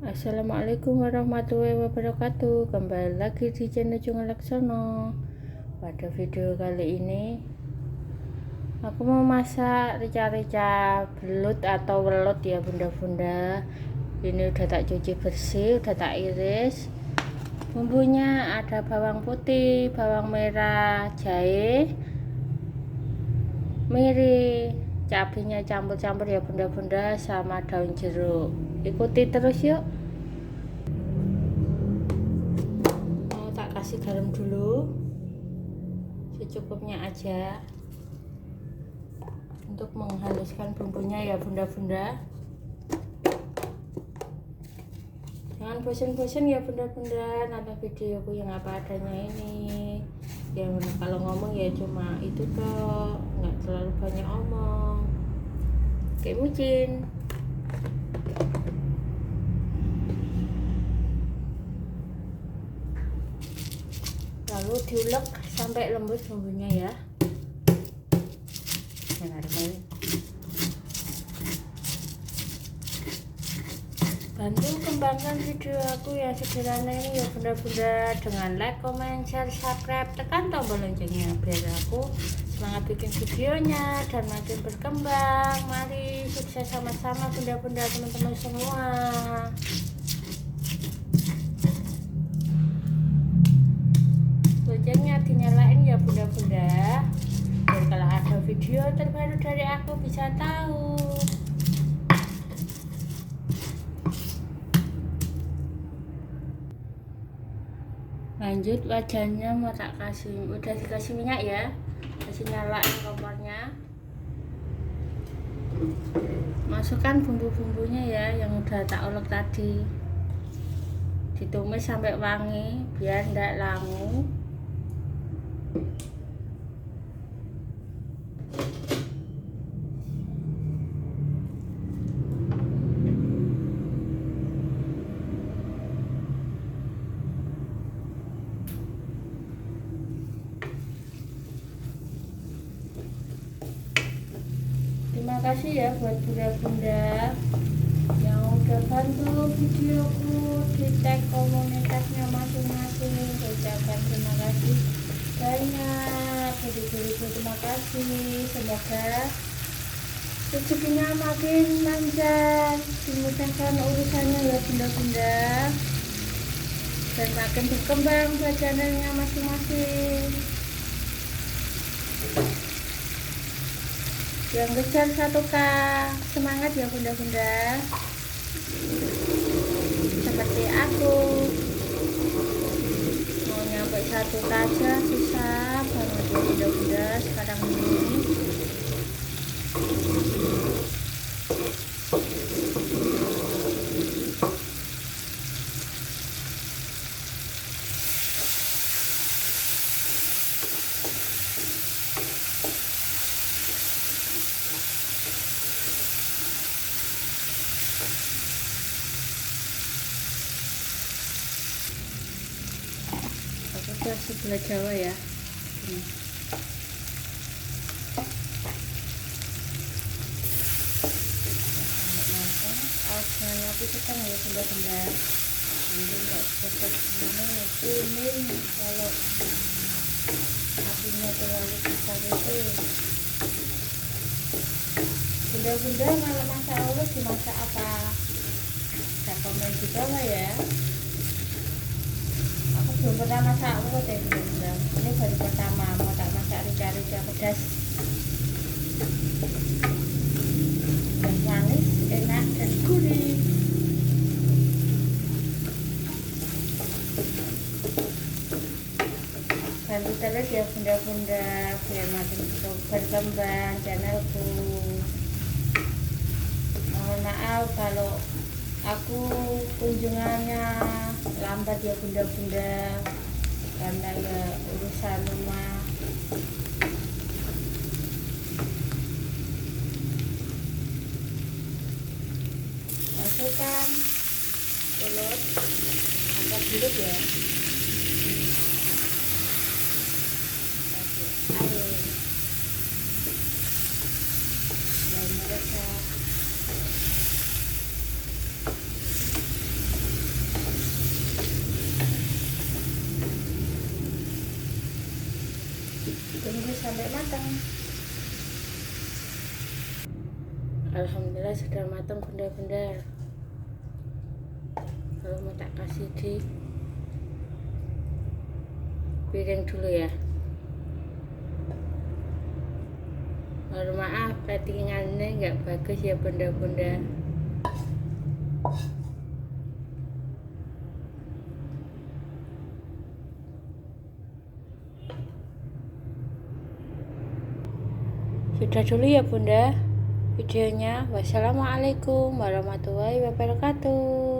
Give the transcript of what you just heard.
Assalamualaikum warahmatullahi wabarakatuh. Kembali lagi di channel Junga Laksono. Pada video kali ini aku mau masak rica-rica belut atau welut ya bunda-bunda. Ini udah tak cuci bersih, udah tak iris. Bumbunya ada bawang putih, bawang merah, jahe, miri, cabenya campur-campur ya bunda-bunda, sama daun jeruk. Ikuti terus yuk. Kasih garam dulu secukupnya aja untuk menghaluskan bumbunya ya bunda-bunda. Jangan bosan-bosan ya bunda-bunda nonton videoku yang apa adanya ini. Yang kalau ngomong ya cuma itu toh, nggak terlalu banyak omong kayak micin. Lalu diulek sampai lembut bumbunya ya. Bantu kembangkan video aku yang sederhana ini ya bunda-bunda dengan like, comment, share, subscribe, tekan tombol loncengnya biar aku semangat bikin videonya dan makin berkembang. Mari sukses sama-sama bunda-bunda, teman-teman semua. Loncengnya dinyalain ya bunda-bunda biar kalau ada video terbaru dari aku bisa tahu. Lanjut wajannya mau tak kasih, udah dikasih minyak ya, kasih nyalain kompornya. Masukkan bumbu-bumbunya ya yang udah tak ulek tadi, ditumis sampai wangi biar ndak langu. Terima kasih ya buat bunda-bunda yang udah bantu videoku di tag komunitasnya masing-masing. Ucapkan terima kasih banyak, beribu-ribu terima kasih. Semoga rezekinya makin lancar, dimudahkan urusannya ya bunda-bunda, dan makin berkembang buat channelnya masing-masing. Yang kejar 1K, semangat ya bunda-bunda, seperti aku mau nyampe 1K aja susah banget ya bunda-bunda sekarang ini. Aku sebelah Jawa ya. Airnya aku sedang ya benda-benda. Ini enggak seperti kuning kalau apinya terlalu besar itu. Benda-benda kalau masak ulet dimasak apa? Saya komen di bawah ya. Aku belum pernah masak ulet ya bunda-bunda. Ini baru pertama mau tak masak rica-rica pedas dan manis, enak dan gurih. Bantu terus ya bunda-bunda biar makin berkembang channelku. Mohon maaf kalau aku kunjungannya lambat ya bunda-bunda karena ya urusan rumah. Masukkan ulut angkat dulu ya, kasih air dan meresap. sampai matang. Alhamdulillah sudah matang bunda-bunda. Kalau mau tak kasih di piring dulu ya. Mohon maaf platingannya nggak bagus ya bunda-bunda. Sudah dulu ya bunda videonya. Wassalamualaikum warahmatullahi wabarakatuh.